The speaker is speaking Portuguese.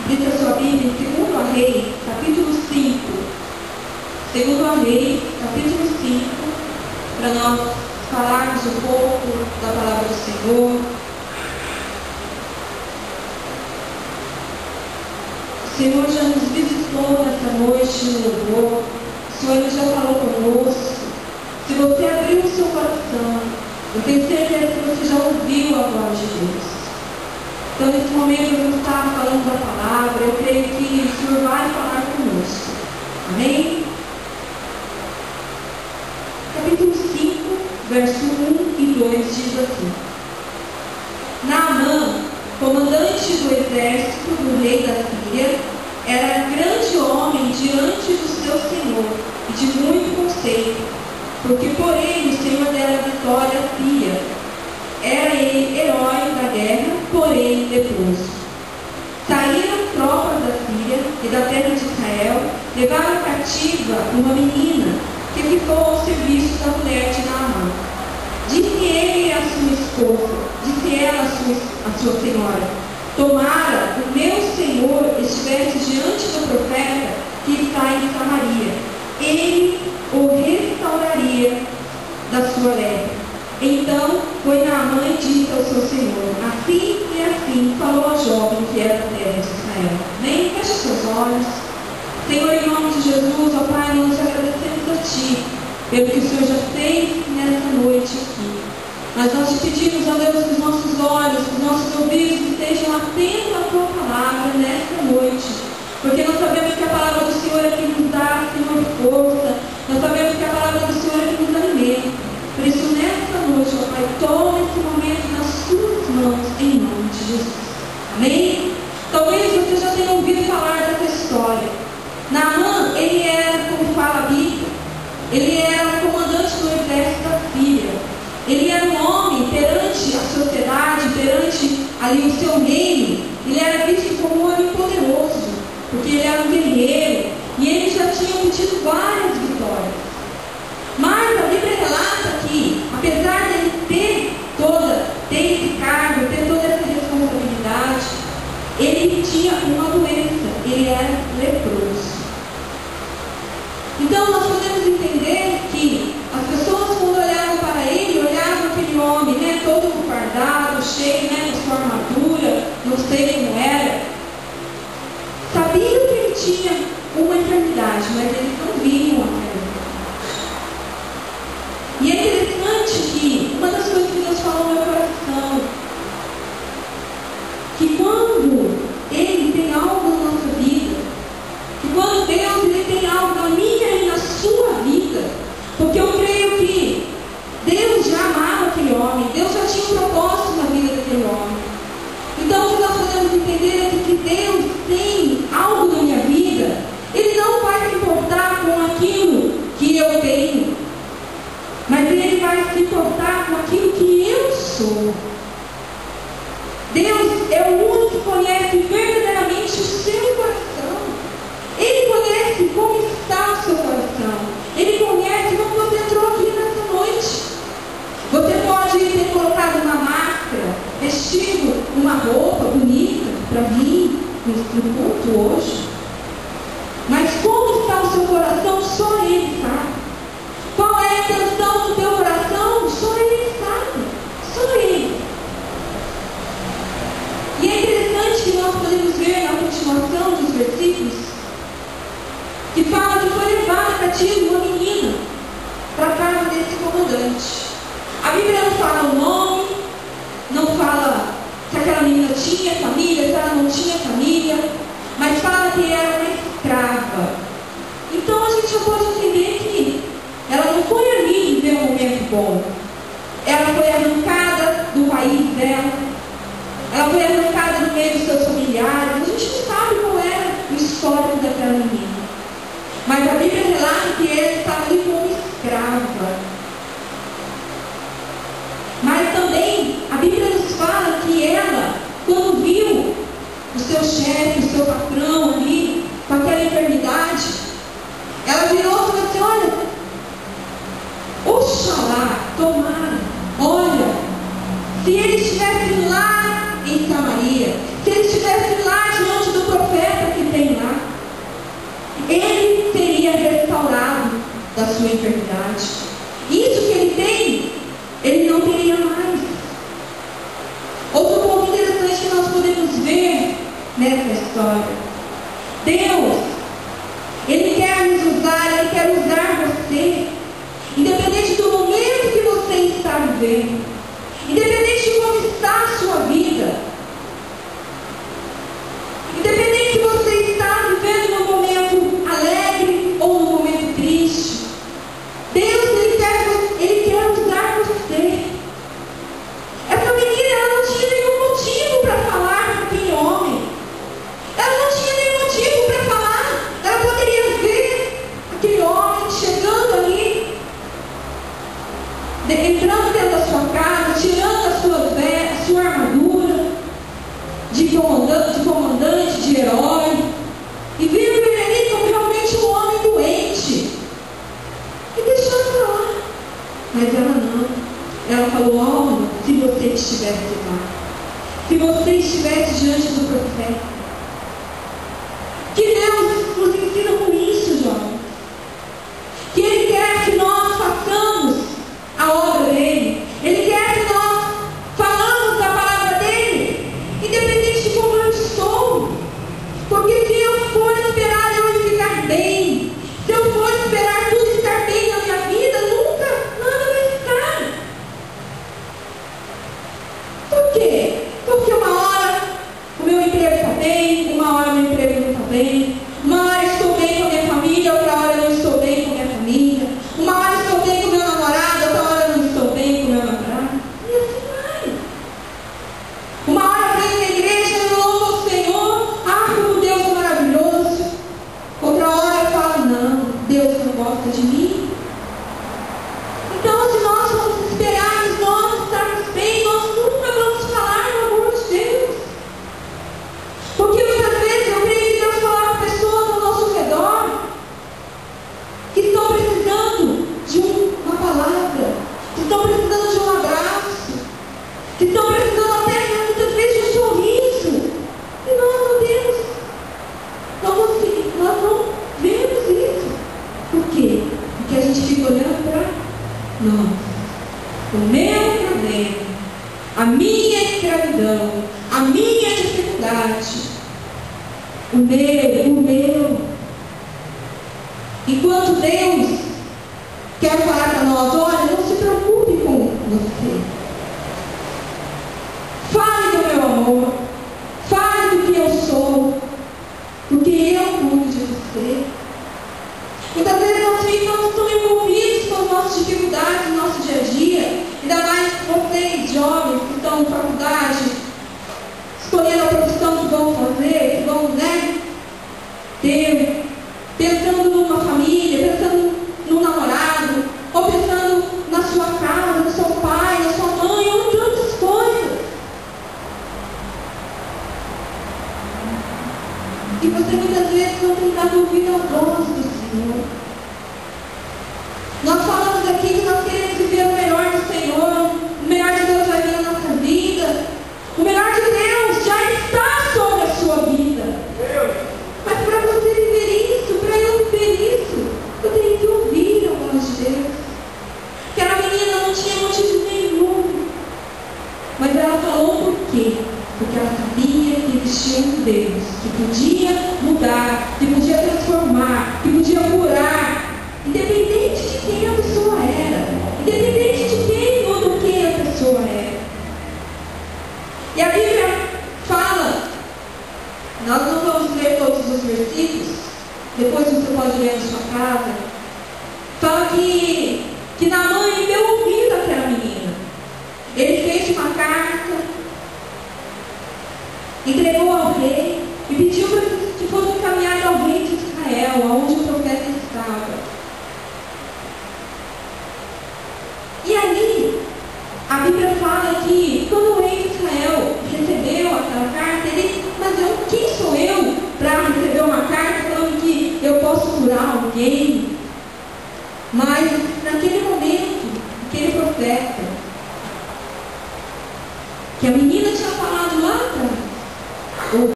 Abra a sua Bíblia em 2 Reis, capítulo 5. 2 Reis, capítulo 5, para nós falarmos um pouco da palavra do Senhor. O Senhor já nos visitou nessa noite no louvor. O Senhor já falou conosco. Se você abrir o seu coração, eu tenho certeza que você já ouviu a voz de Deus. Então, nesse momento, eu não estava falando da palavra, eu creio que o Senhor vai falar conosco. Amém? Capítulo 5, verso 1 e 2 diz assim: Naamã, comandante do exército do rei da Síria, era grande homem diante do seu senhor e de muito conceito, porque por ele o Senhor dera vitória à Síria. Era ele herói da guerra, porém leproso. Saíram tropas da Síria e da terra de Israel, levaram cativa uma menina que ficou ao serviço da mulher de Naamã. Disse ele à sua esposa, disse ela à sua senhora: Tomara o meu senhor estivesse diante do profeta que está em Samaria, ele o restauraria da sua lepra. Então foi Naamã e disse ao seu senhor: Assim e assim falou a jovem que era da terra de Israel. Amém? Feche seus olhos. Senhor, em nome de Jesus, ó Pai, nós agradecemos a Ti pelo que o Senhor já fez nessa noite aqui. Mas nós te pedimos, ó Deus, que os nossos olhos, que os nossos ouvidos estejam atentos à Tua palavra nessa noite. Porque nós sabemos que a palavra do Senhor é que nos dá, Senhor, força. Nós sabemos que a palavra do Senhor é que nos alimenta. Por isso, nessa noite, ó Pai, toma esse momento nas Suas mãos, em nome de Jesus. Amém? Talvez você já tenha ouvido falar dessa história. Naamã, ele era, como fala a Bíblia, ele era o comandante do exército da Síria. Ele era um homem perante a sociedade, perante ali o seu reino. Ele era visto como um homem poderoso, porque ele era um guerreiro e ele já tinha obtido várias vitórias. Mas a Bíblia relata que, apesar dele ter esse cargo, ter toda essa responsabilidade, ele tinha uma doença, ele era leproso. Então nós podemos entender que as pessoas, quando olhavam para ele, olhavam aquele homem, né, todo fardado, cheio, né, de sua armadura, não sei como era, sabiam que ele tinha uma enfermidade, mas eles não viam a enfermidade. E é interessante que uma das coisas que Deus falou no meu coração, que quando Ele tem algo na nossa vida, que quando Deus Ele tem algo na minha e na sua vida, porque eu creio que Deus já amava aquele homem, Deus já tinha um propósito na vida daquele homem. Então o que nós podemos entender é que se Deus tem algo na minha vida, Ele não vai se importar com aquilo que eu tenho, mas Ele vai se importar com aquilo que eu sou. Deus é o único que conhece verdadeiramente o seu coração. Ele conhece como está o seu coração. Ele conhece como você entrou aqui nessa noite. Você pode ter colocado uma máscara, vestido uma roupa bonita para vir no culto hoje. Mas como está o seu coração, só Ele sabe. Qual é a intenção do teu coração? Só Ele sabe. Só Ele. E é interessante que nós podemos ver na continuação dos versículos que fala que foi levada cativa uma menina para a casa desse comandante. A Bíblia não fala o nome, não fala se aquela menina tinha família, se ela não tinha família, mas fala que era uma escrava. Então a gente já pode entender que ela não foi ali viver um momento bom. Ela foi arrancada do país dela. Ela foi arrancada do meio dos seus familiares. A gente não sabe qual era o histórico daquela menina. Mas a Bíblia relata que ela estava ali como escrava. Mas também a Bíblia nos fala que ela, quando viu o seu chefe, o seu patrão ali, com aquela enfermidade, ela virou e falou assim: olha, oxalá, tomara, olha, se ele estivesse lá em Samaria, se ele estivesse lá diante do profeta, sua enfermidade. Isso que ele tem, ele não teria mais. Outro ponto interessante que nós podemos ver nessa história: Deus, Ele quer nos usar, Ele quer usar você, independente do momento que você está vivendo, independente de como está a sua vida, independente se você está vivendo num momento alegre ou num momento triste. Deus, Ele quer usar você. Essa menina, ela não tinha nenhum motivo para falar com aquele homem. Ela não tinha nenhum motivo para falar. Ela poderia ver aquele homem chegando ali, entrando dentro da sua casa, tirando a sua armadura de comandante, de herói, e viu ele ali como realmente um homem doente, e deixou para lá. Mas ela não. Ela falou: olha, se você estivesse lá, se você estivesse diante do profeta. Que Deus nos ensina com isso, jovens. Que Ele quer que nós façamos a obra dEle. Ele quer que nós falamos a palavra dEle, independente de como eu estou. Porque se eu for esperar eu ficar bem, se eu for esperar tudo estar bem na minha vida, nada vai ficar. Por quê? Porque uma hora o meu emprego está bem, uma hora o meu emprego não está bem, uma hora estou bem com a minha família, outra hora não estou bem com a minha família, uma hora estou bem com o meu namorado, outra hora não estou bem com o meu namorado, e assim vai. Uma hora venho na igreja, eu louvo ao Senhor, como Deus é maravilhoso, outra hora eu falo: não, Deus não gosta de mim. Então, se nós vamos esperarmos nós estarmos bem, nós nunca vamos falar do amor de Deus. Porque muitas vezes eu creio que Deus coloca pessoas ao nosso redor que estão precisando de uma palavra, que estão precisando de um abraço, que estão precisando até muitas vezes de um sorriso. E nós não temos, nós não vemos isso. Por quê? Porque a gente fica olhando para nós, o meu problema, a minha escravidão, a minha dificuldade, o meu. Enquanto Deus quer falar para nós: olha, não se preocupe com você. Fale do meu amor, fale do que eu sou, porque eu cuido de você. Muitas vezes nós ficamos tão envolvidos com as nossas dificuldades no nosso dia a dia, ainda mais vocês, jovens, que estão na faculdade, escolhendo a profissão que vão fazer, que vão, ter, pensando numa família, pensando num namorado, ou pensando na sua casa, no seu pai, na sua mãe, ou em tantas coisas. E você muitas vezes não tem dado ouvido à voz do Senhor. Nós falamos aqui que nós queremos viver o melhor do Senhor, o melhor de Deus vai vir na nossa vida, o melhor de Deus já está sobre a sua vida. Mas para você viver isso, para eu viver isso, eu tenho que ouvir a voz de Deus. Aquela menina não tinha motivo nenhum, mas ela falou por quê? Porque ela sabia que existia um Deus que podia mudar, que podia transformar, que podia curar, independente de quem a pessoa era, independente de quem ou do que a pessoa era. E a Bíblia fala, nós não vamos ler todos os versículos, depois você pode ler na sua casa, fala que Naamã deu ouvido àquela menina. Ele fez uma carta, entregou ao rei e pediu para que fosse encaminhado ao rei de Israel, aonde o profeta estava. E ali, a Bíblia fala que quando o rei de Israel recebeu aquela carta, ele: mas quem sou eu para receber uma carta falando que eu posso curar alguém,